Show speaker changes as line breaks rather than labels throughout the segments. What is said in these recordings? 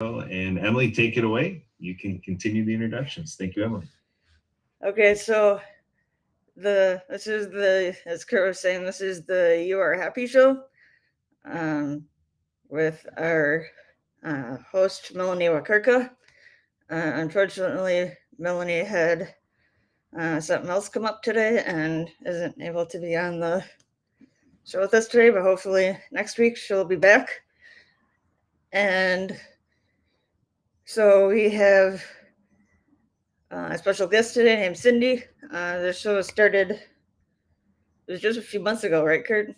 And Emily, take it away. You can continue the introductions. Thank you, Emily.
Okay, so this is as Kurt was saying, this is the You Are Happy show, um, with our host Melanie Wakarka. Unfortunately, Melanie had something else come up today and isn't able to be on the show with us today, but hopefully next week she'll be back. And so we have a special guest today named Cindy. The show started, it was just a few months ago, right, Kurt?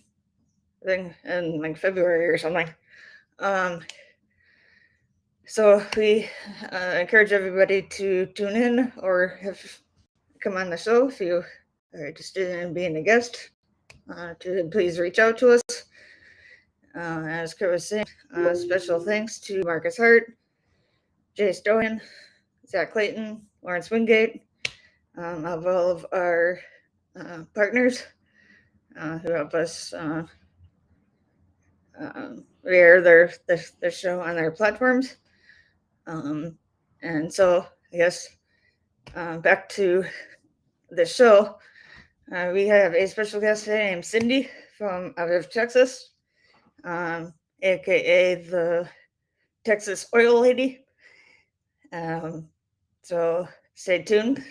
I think in like February or something. Um, so we encourage everybody to tune in or have come on the show if you are interested in being a guest. To please reach out to us. As Kurt was saying, special thanks to Marcus Hart, Jay Stoyan, Zach Clayton, Lawrence Wingate, of all of our partners who help us air their show on their platforms. And so I guess back to the show. We have a special guest today named Cindy from out of Texas, aka the Texas Oil Lady. So stay tuned.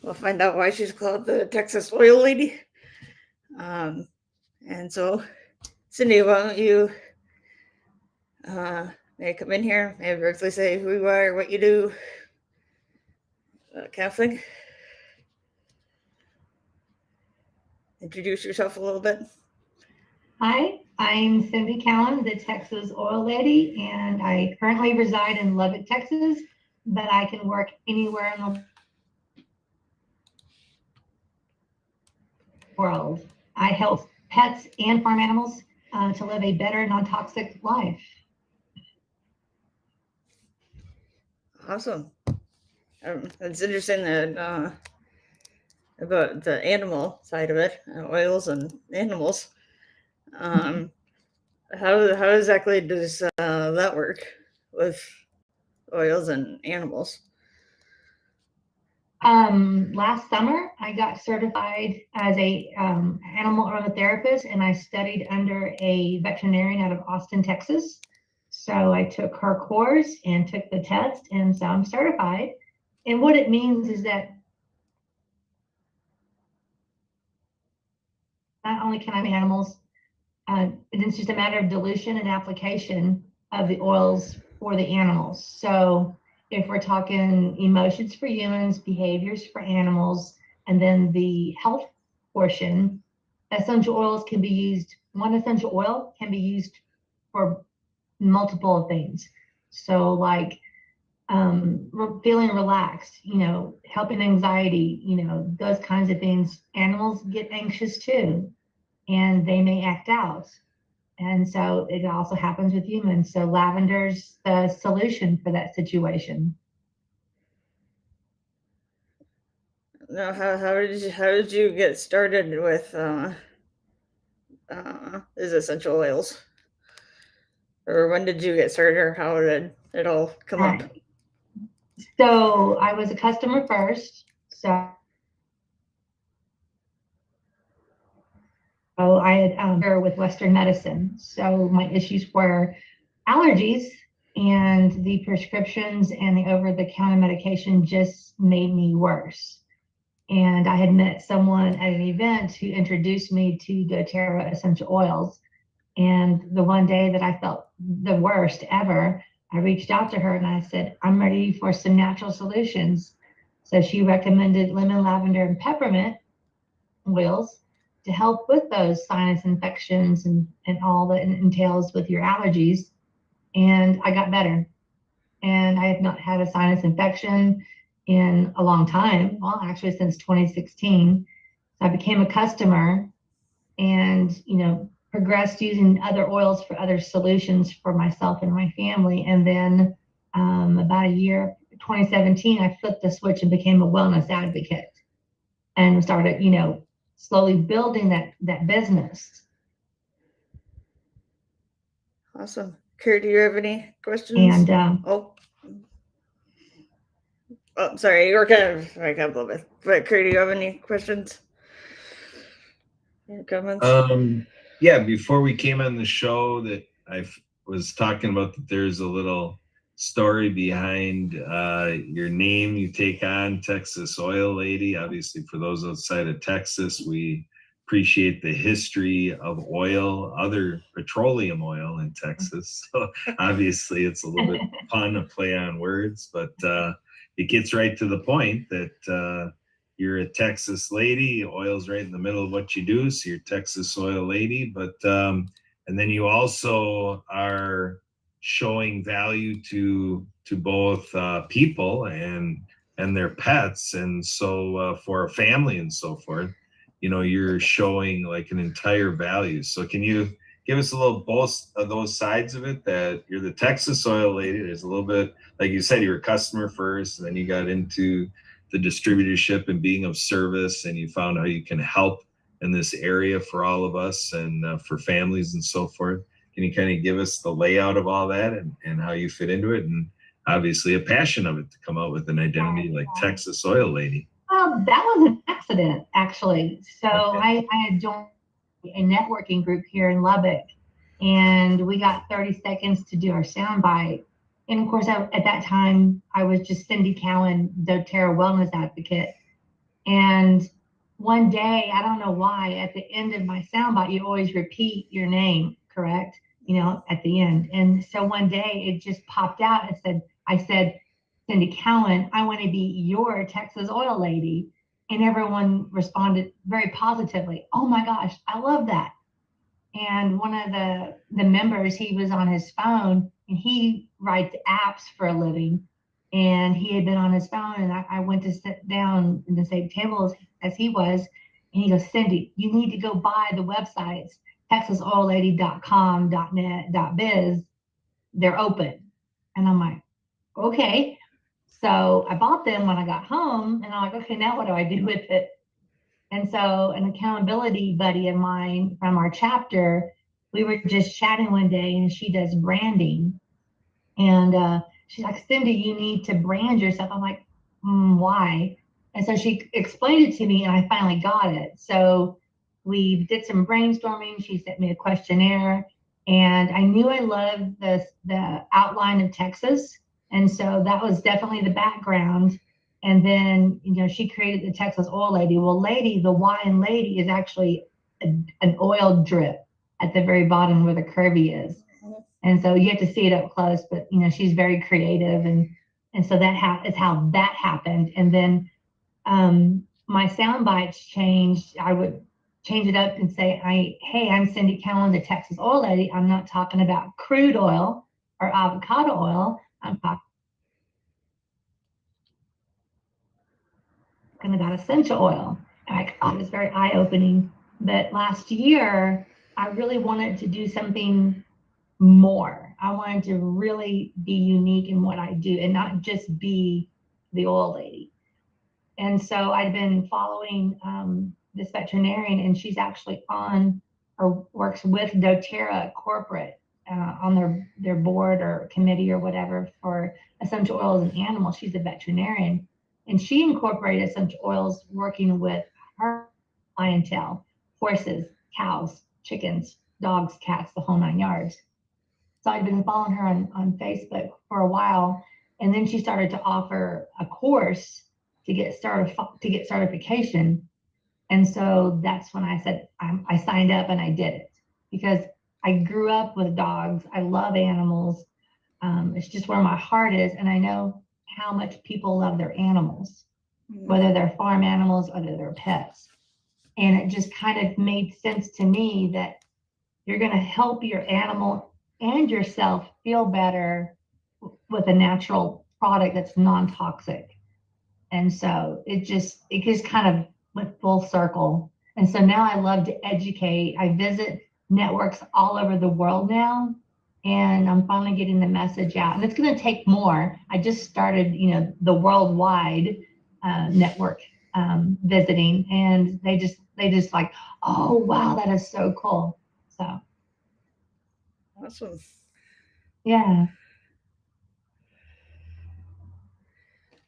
We'll find out why she's called the Texas Oil Lady. And so, Cindy, why don't you may come in here, maybe briefly say who you are, what you do, kind of thing. Introduce yourself a little bit.
Hi, I'm Cindy Cowan, the Texas Oil Lady, and I currently reside in Lubbock, Texas, but I can work anywhere in the world. I help pets and farm animals to live a better, non-toxic life.
Awesome. It's interesting that about the animal side of it, oils and animals. How exactly does that work with oils and animals?
Last summer, I got certified as a animal aromatherapist, and I studied under a veterinarian out of Austin, Texas. So I took her course and took the test, and so I'm certified. And what it means is that not only can I make animals, it's just a matter of dilution and application of the oils for the animals. So if we're talking emotions for humans, behaviors for animals, and then the health portion, essential oils can be used, one essential oil can be used for multiple things. So like feeling relaxed, helping anxiety, those kinds of things. Animals get anxious too, and they may act out. And so it also happens with humans. So lavender's the solution for that situation.
Now, how did you get started with these essential oils? Or when did you get started, or how did it all come up?
So I was a customer first. So I had with Western medicine. So my issues were allergies, and the prescriptions and the over-the-counter medication just made me worse. And I had met someone at an event who introduced me to doTERRA essential oils. And the one day that I felt the worst ever, I reached out to her and I said, I'm ready for some natural solutions. So she recommended lemon, lavender, and peppermint oils to help with those sinus infections and all that entails with your allergies. And I got better. And I have not had a sinus infection in a long time. Well, actually since 2016. So I became a customer and, progressed using other oils for other solutions for myself and my family. And then about a year, 2017, I flipped the switch and became a wellness advocate and started, slowly building that business.
Awesome. Kurt, do you have any questions?
And
sorry, you were kind of like a little bit. But Kurt, do you have any questions? Any comments?
Yeah, before we came on the show, that I was talking about that there's a little story behind your name you take on, Texas Oil Lady. Obviously, for those outside of Texas, we appreciate the history of oil, other petroleum oil in Texas. So obviously, it's a little bit fun, a play on words, but it gets right to the point that you're a Texas lady. Oil's right in the middle of what you do, so you're Texas Oil Lady. But and then you also are showing value to both people and their pets, and so for a family and so forth. You know, you're showing like an entire value. So can you give us a little both of those sides of it? That you're the Texas Oil Lady. There's a little bit, like you said, you were a customer first, and then you got into the distributorship and being of service, and you found how you can help in this area for all of us and for families and so forth. Can you kind of give us the layout of all that and how you fit into it, and obviously a passion of it to come out with an identity like Texas Oil Lady?
Well, that was an accident, actually. So
Okay.
I had joined a networking group here in Lubbock, and we got 30 seconds to do our soundbite. And of course, at that time, I was just Cindy Cowan, doTERRA wellness advocate. And one day, I don't know why, at the end of my soundbite, you always repeat your name, correct? You know, at the end. And so one day it just popped out and I said, Cindy Cowan, I want to be your Texas Oil Lady. And everyone responded very positively. Oh my gosh, I love that. And one of the members, he was on his phone and he writes apps for a living. And he had been on his phone, and I went to sit down in the same table as he was. And he goes, Cindy, you need to go buy the websites, texasoillady.com, .net, .biz. They're open. And I'm like, okay. So I bought them when I got home, and I'm like, okay, now what do I do with it? And so an accountability buddy of mine from our chapter, we were just chatting one day, and she does branding. And she's like, Cindy, you need to brand yourself. I'm like, why? And so she explained it to me, and I finally got it. So we did some brainstorming. She sent me a questionnaire, and I knew I loved the outline of Texas. And so that was definitely the background. And then, you know, she created the Texas Oil Lady. Well, lady, the Y in lady is actually an oil drip at the very bottom where the curvy is. And so you have to see it up close, but you know, she's very creative, and so that is how that happened. And then my sound bites changed. I would change it up and say, hey, I'm Cindy Cowan, the Texas Oil Lady. I'm not talking about crude oil or avocado oil. I'm talking about essential oil. And I thought it was very eye-opening. But last year, I really wanted to do something more. I wanted to really be unique in what I do and not just be the oil lady. And so I'd been following this veterinarian, and she's actually on or works with doTERRA corporate on their board or committee or whatever for essential oils and animals. She's a veterinarian, and she incorporated essential oils working with her clientele: horses, cows, chickens, dogs, cats, the whole 9 yards. So I'd been following her on Facebook for a while, and then she started to offer a course to get certification. And so that's when I said I signed up and I did it, because I grew up with dogs. I love animals. It's just where my heart is, and I know how much people love their animals, whether they're farm animals, whether they're pets. And it just kind of made sense to me that you're going to help your animal and yourself feel better with a natural product that's non-toxic. And so it just kind of went full circle. And so now I love to educate. I visit networks all over the world now, and I'm finally getting the message out. And it's going to take more. I just started, you know, the worldwide network visiting, and they just like, oh wow, that is so cool. So
awesome.
Yeah.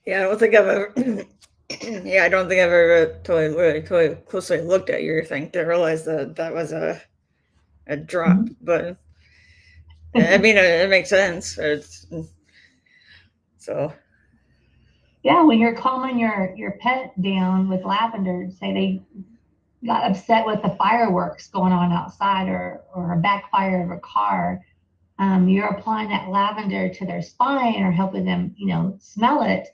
Yeah, I don't think I've ever. Yeah, I don't think I've ever totally closely looked at your thing to realize that that was a drop.
Mhm.
But I mean, it makes sense. So
Yeah, when you're calming your pet down with lavender, say they got upset with the fireworks going on outside or a backfire of a car, you're applying that lavender to their spine or helping them, smell it.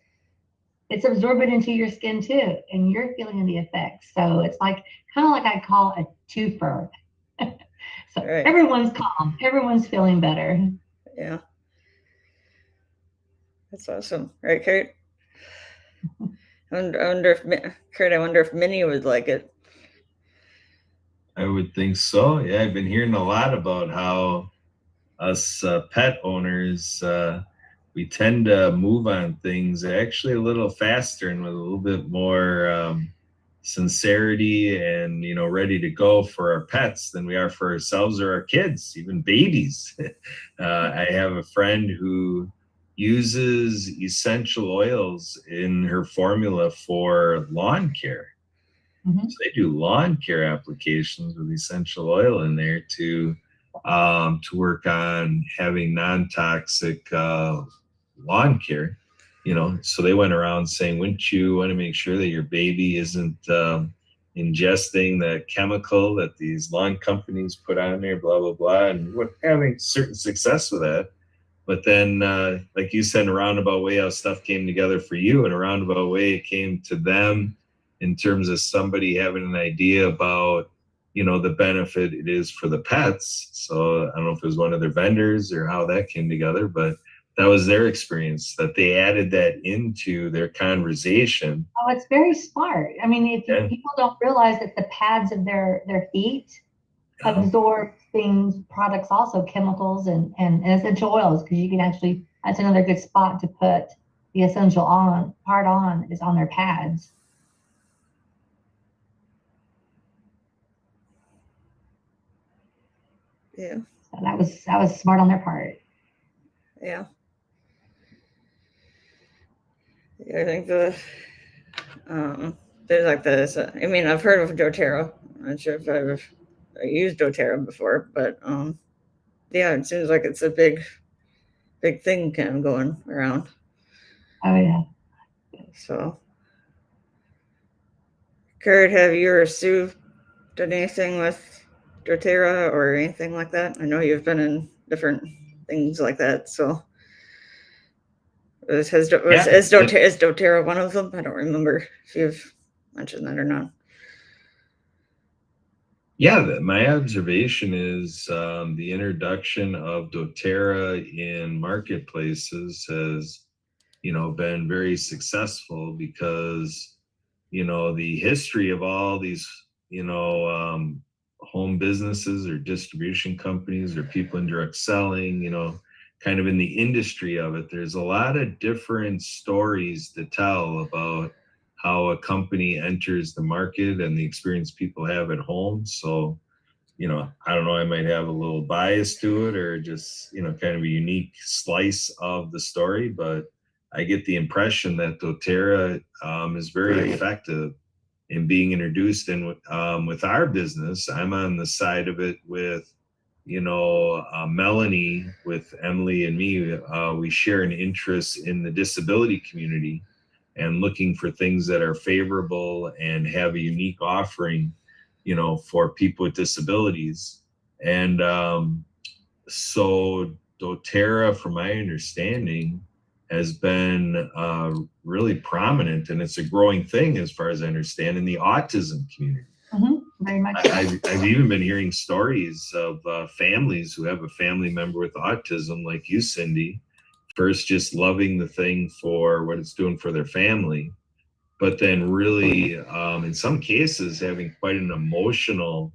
It's absorbing into your skin too, and you're feeling the effects. So it's like kind of like I call a twofer. So
right.
everyone's calm, everyone's feeling better.
Yeah, that's awesome, right, Kurt? I wonder if Kurt. I wonder if Minnie would like it.
I would think so. Yeah, I've been hearing a lot about how us pet owners, we tend to move on things actually a little faster and with a little bit more sincerity and ready to go for our pets than we are for ourselves or our kids, even babies. I have a friend who uses essential oils in her formula for lawn care.
Mhm.
So they do lawn care applications with essential oil in there to work on having non-toxic lawn care. So they went around saying, wouldn't you want to make sure that your baby isn't ingesting that chemical that these lawn companies put on there, blah blah blah, and we're having certain success with that. But then, like you said, in a roundabout way, how stuff came together for you, in a roundabout way, it came to them in terms of somebody having an idea about, the benefit it is for the pets. So I don't know if it was one of their vendors or how that came together, but that was their experience, that they added that into their conversation.
Oh, it's very smart. I mean, if
Yeah.
people don't realize that the pads of their feet absorb things, products also, chemicals and essential oils, because you can actually, that's another good spot to put the essential part on is on their pads.
Yeah,
So that was smart on their part.
yeah. Yeah, I think there's like this. I mean, I've heard of doTERRA. I'm not sure if I've used doTERRA before, but yeah, it seems like it's a big thing kind of going around.
Oh yeah.
So, Kurt, have you or Sue done anything with doTERRA or anything like that? I know you've been in different things like that. So, is doTERRA one of them? I don't remember if you've mentioned that or not.
Yeah, my observation is the introduction of doTERRA in marketplaces has, been very successful because, the history of all these, home businesses or distribution companies or people in direct selling, kind of in the industry of it, there's a lot of different stories to tell about how a company enters the market and the experience people have at home. So, I don't know, I might have a little bias to it or just, kind of a unique slice of the story, but I get the impression that doTERRA is very effective in being introduced. And with our business, I'm on the side of it with, Melanie, with Emily and me. We share an interest in the disability community and looking for things that are favorable and have a unique offering, for people with disabilities. And so doTERRA, from my understanding, has been really prominent, and it's a growing thing as far as I understand in the autism community.
Very much so.
I've even been hearing stories of families who have a family member with autism, like you, Cindy, first just loving the thing for what it's doing for their family, but then really, in some cases, having quite an emotional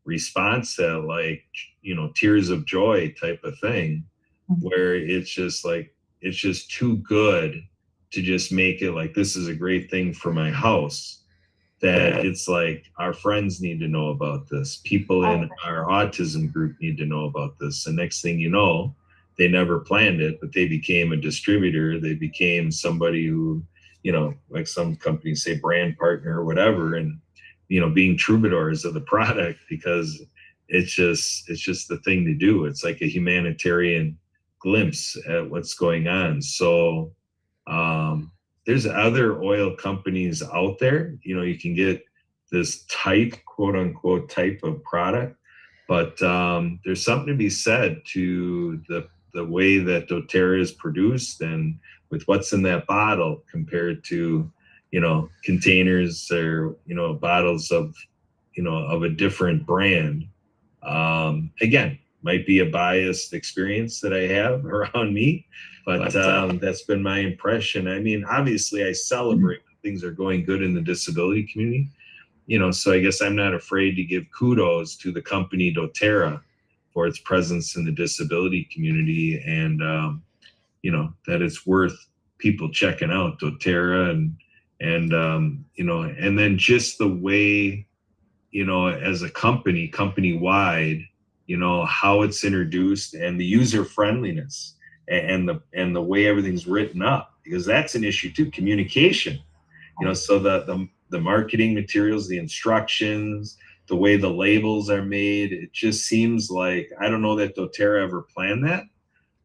response to, like, tears of joy type of thing, where it's just like, it's just too good to just make it like, this is a great thing for my house, that it's like, our friends need to know about this, people in our autism group need to know about this, and next thing you know, they never planned it, but they became a distributor. They became somebody who, like some companies say brand partner or whatever, and, being troubadours of the product, because it's just the thing to do. It's like a humanitarian glimpse at what's going on. So there's other oil companies out there. You can get this type, quote unquote, type of product, but there's something to be said to the way that doTERRA is produced and with what's in that bottle compared to containers or bottles of of a different brand. Again, might be a biased experience that I have around me, but that's been my impression. I mean, obviously I celebrate when things are going good in the disability community, so I guess I'm not afraid to give kudos to the company doTERRA for its presence in the disability community, and that it's worth people checking out doTERRA, and and then just the way, as a company wide, how it's introduced and the user friendliness and the way everything's written up, because that's an issue too, communication. So the marketing materials, the instructions, the way the labels are made, it just seems like, I don't know that doTERRA ever planned that,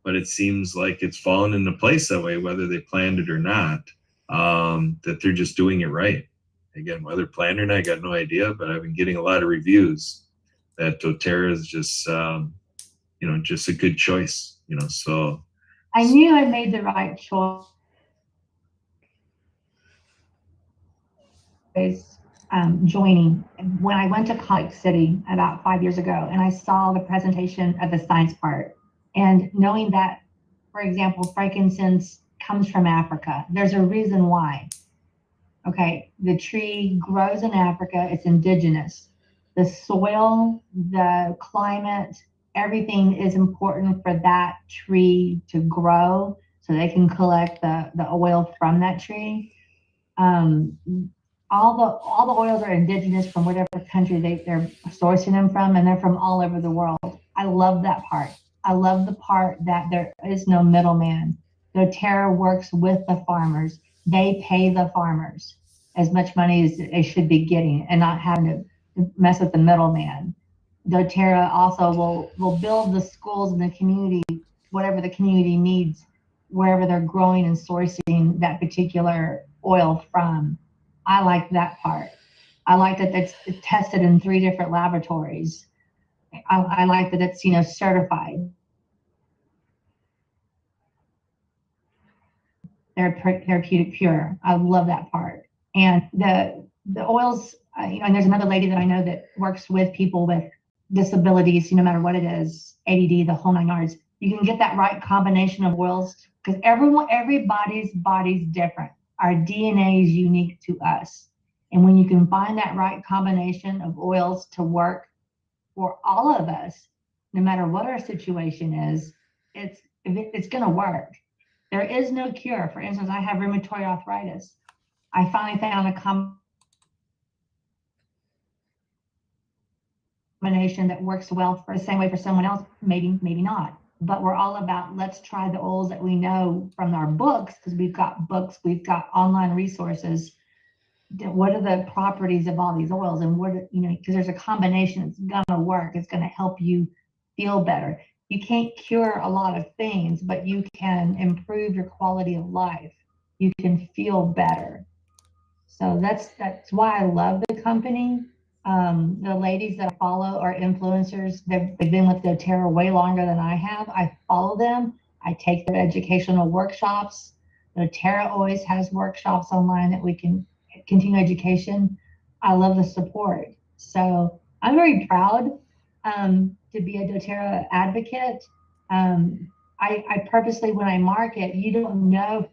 but it seems like it's fallen into place that way, whether they planned it or not, that they're just doing it right. Again, whether planned or not, I got no idea, but I've been getting a lot of reviews that doTERRA is just, just a good choice, so.
I knew I made the right choice. Joining when I went to College City about 5 years ago, and I saw the presentation of the science part, and knowing that, for example, frankincense comes from Africa. There's a reason why. Okay, the tree grows in Africa, it's indigenous. The soil, the climate, everything is important for that tree to grow so they can collect the oil from that tree. All the oils are indigenous from whatever country they're sourcing them from, and they're from all over the world. I love that part. I love the part that there is no middleman. doTERRA works with the farmers. They pay the farmers as much money as they should be getting and not having to mess with the middleman. doTERRA also will build the schools in the community, whatever the community needs, wherever they're growing and sourcing that particular oil from. I like that part. I like that it's tested in 3 different laboratories. I like that it's certified. They're therapeutic pure. I love that part. And the oils, and there's another lady that I know that works with people with disabilities, no matter what it is, ADD, the whole 9 yards. You can get that right combination of oils, because everybody's body's different. Our DNA is unique to us. And when you can find that right combination of oils to work for all of us, no matter what our situation is, it's going to work. There is no cure. For instance, I have rheumatoid arthritis. I finally found a combination that works well for the same way for someone else, maybe not. But we're all about, let's try the oils that we know from our books, because we've got books, we've got online resources. What are the properties of all these oils, and because there's a combination that's gonna work. It's gonna help you feel better. You can't cure a lot of things, but you can improve your quality of life. You can feel better. So that's why I love the company. The ladies that I follow are influencers. They've been with doTERRA way longer than I have. I follow them. I take their educational workshops. doTERRA always has workshops online that we can continue education. I love the support. So I'm very proud to be a doTERRA advocate. I purposely, when I market, you don't know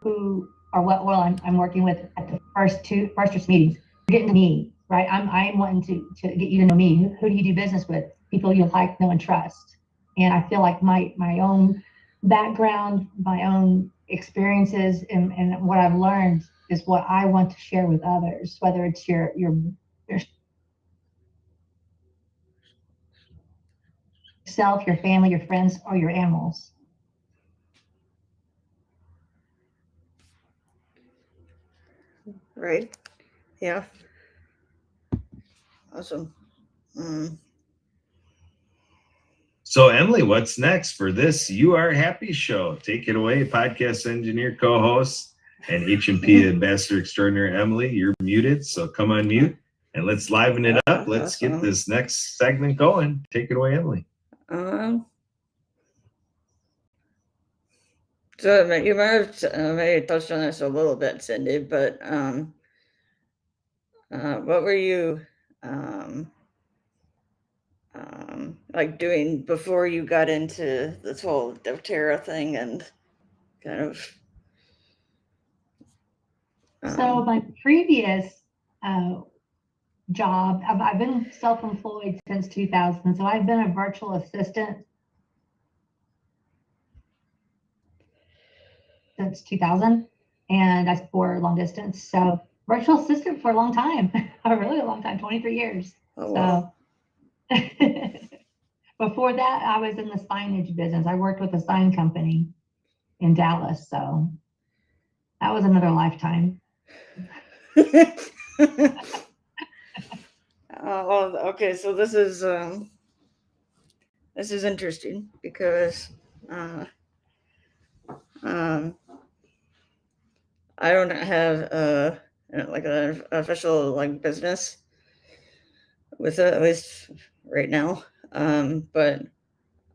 who or what oil I'm working with at the first meetings. You're getting to me, right? I'm wanting to get you to know me. Who do you do business with? People you like, know, and trust. And I feel like my own background, my own experiences, and what I've learned is what I want to share with others, whether it's your yourself, your family, your friends, or your animals.
Right. Yeah. Awesome.
So Emily, what's next for this You Are Happy show? Take it away, podcast engineer, co-host, and H&P ambassador extraordinaire Emily. You're muted, so come on mute and let's liven it up. Let's get this next segment going. Take it away, Emily.
So you might have maybe touched on this a little bit, Cindy, but what were you like doing before you got into this whole doTERRA thing and kind of?
So my previous job, I've been self-employed since 2000. So I've been a virtual assistant since 2000, and that's for long distance. So virtual assistant for a long time, a really long time, 23 years.
Oh, wow.
So before that, I was in the signage business. I worked with a sign company in Dallas. So that was another lifetime.
Well, okay, so this is interesting because I don't have like an official like business with it, at least right now. But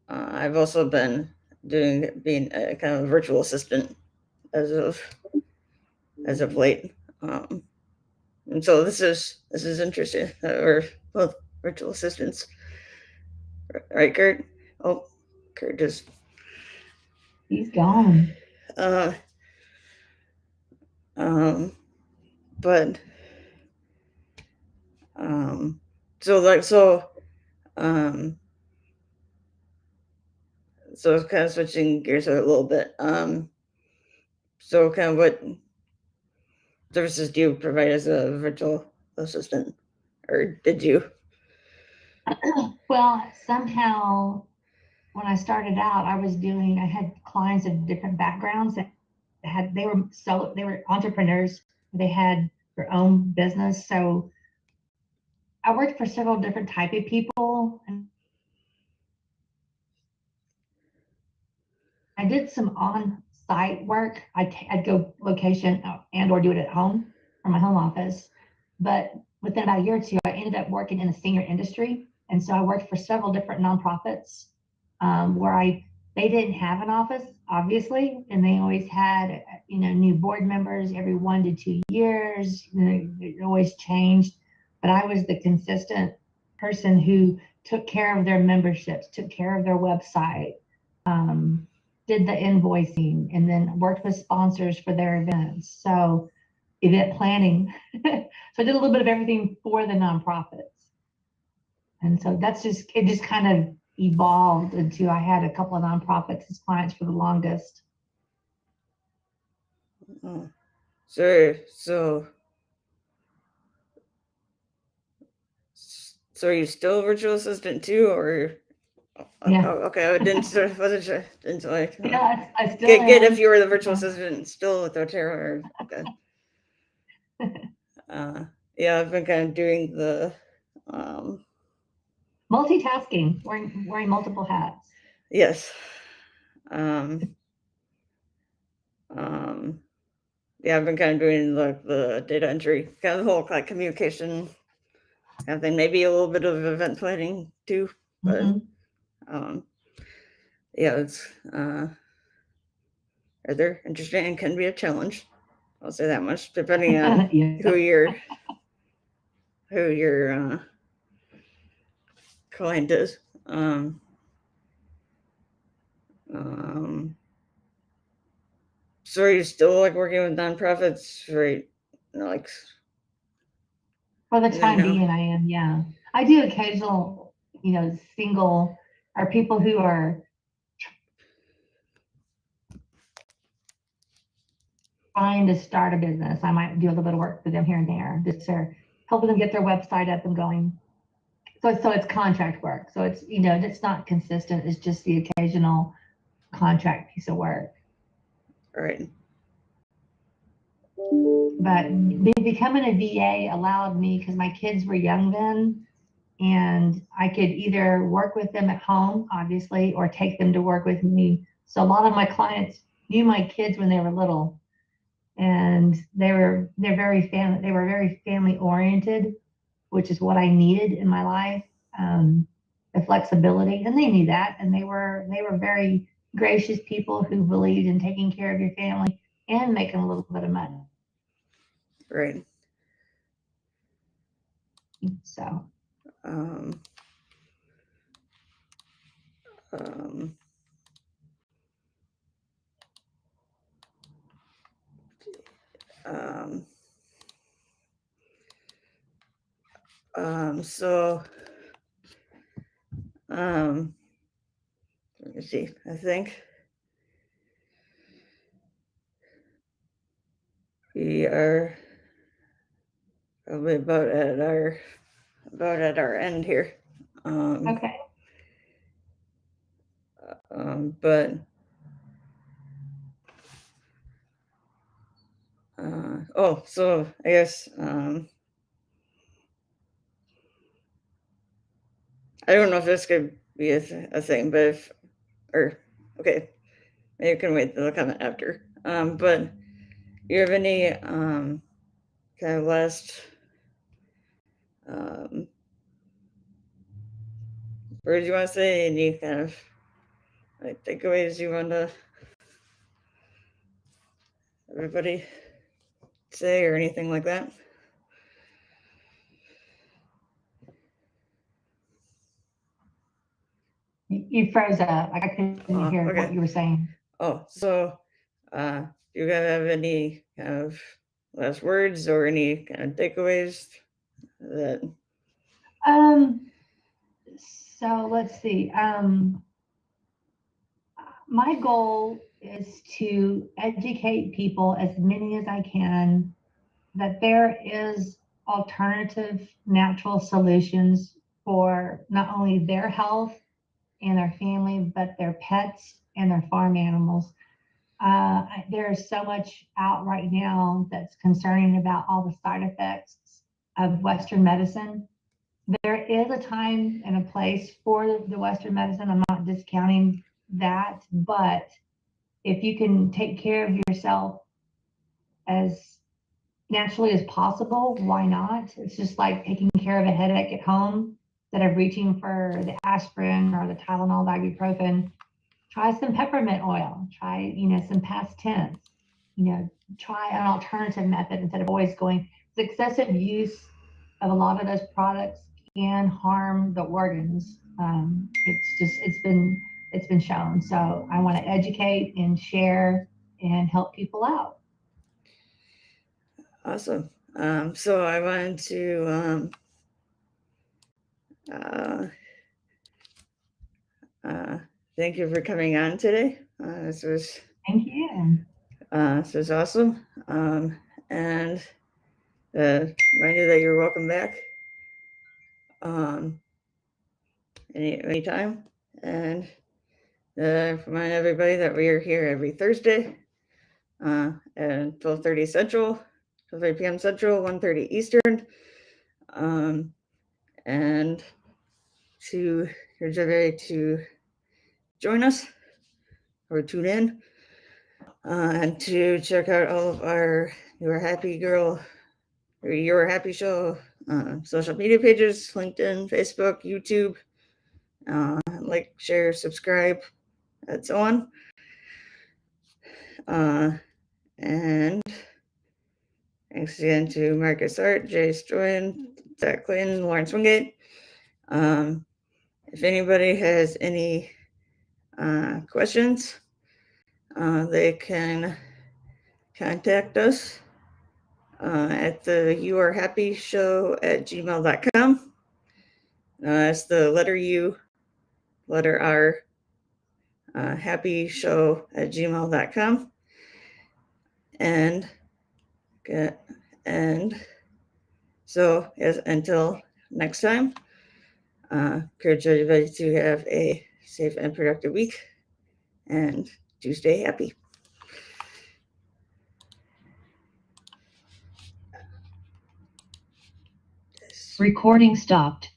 I've also been being a kind of virtual assistant as of late. And so this is interesting. We're both virtual assistants, right, Kurt? Oh, Kurt just
He's gone.
But so kind of switching gears a little bit. So kind of what services do you provide as a virtual assistant, or did you?
Well, somehow when I started out, I had clients of different backgrounds that they were entrepreneurs. They had their own business. So I worked for several different type of people, and I did some on-site work. I'd go location and or do it at home from my home office. But within about a year or two, I ended up working in the senior industry. And so I worked for several different nonprofits where they didn't have an office, obviously, and they always had, new board members every 1 to 2 years. It always changed. But I was the consistent person who took care of their memberships, took care of their website, did the invoicing, and then worked with sponsors for their events. So event planning. So I did a little bit of everything for the nonprofits. And so it just kind of evolved into I had a couple of nonprofits as clients for the longest.
Oh, so are you still a virtual assistant too, or?
Yeah.
Oh, okay, I wasn't sure. Didn't like.
Yeah, I still
get
am.
if you were the virtual assistant still with doTERRA. Okay. Yeah, I've been kind of doing the
multitasking, wearing multiple hats.
Yes. Yeah, I've been kind of doing the data entry, kind of the whole like communication kind of thing. Maybe a little bit of event planning too, but yeah, it's rather interesting and can be a challenge. I'll say that much, depending on who your client is. So are you still like working with nonprofits, right? Like
for the time being, I am. Yeah, I do occasional, single or people who are trying to start a business. I might do a little bit of work for them here and there, just to helping them get their website up and going. So it's contract work. So it's, you know, it's not consistent. It's just the occasional contract piece of work.
Right.
But becoming a VA allowed me, because my kids were young then, and I could either work with them at home, obviously, or take them to work with me. So a lot of my clients knew my kids when they were little, and they were very family oriented, which is what I needed in my life. The flexibility, and they knew that, and they were very gracious people who believed in taking care of your family and making a little bit of money.
Right.
So
Um, um, um, so, let me see, I think we are probably about at our end here.
okay.
But so I guess I don't know if this could be a thing, but okay, maybe you can wait till the comment after. But you have any kind of last words you want to say? Any kind of like takeaways you want to everybody say or anything like that?
You froze up. I couldn't hear
Okay.
what you were saying.
Oh, so do you guys have any kind of last words or any kind of takeaways that
So let's see. My goal is to educate people, as many as I can, that there is alternative natural solutions for not only their health and their family, but their pets and their farm animals. There's so much out right now that's concerning about all the side effects of Western medicine. There is a time and a place for the Western medicine. I'm not discounting that, but if you can take care of yourself as naturally as possible, why not? It's just like taking care of a headache at home instead of reaching for the aspirin or the Tylenol, the ibuprofen. Try some peppermint oil. Try, some past tense. Try an alternative method instead of always going. Excessive use of a lot of those products can harm the organs. It's been shown. So I want to educate and share and help people out.
awesome. So I wanted to thank you for coming on today. This was
Thank you.
This was awesome. And remind you that you're welcome back anytime. And remind everybody that we are here every Thursday at 12:30 Central, 12:30 p.m. Central, 1:30 Eastern. And to urge everybody to join us or tune in and to check out all of our Your Happy Girl or Your Happy Show social media pages, LinkedIn, Facebook, YouTube, like, share, subscribe, and so on. And thanks again to Marcus Art, Jay Stroyan, Zach Clayton, Lawrence Wingate. If anybody has any questions, they can contact us at the youarehappyshow@gmail.com. That's the letter U, letter R, happyshow@gmail.com. And so yes, until next time, Encourage everybody to have a safe and productive week, and to stay happy.
Recording stopped.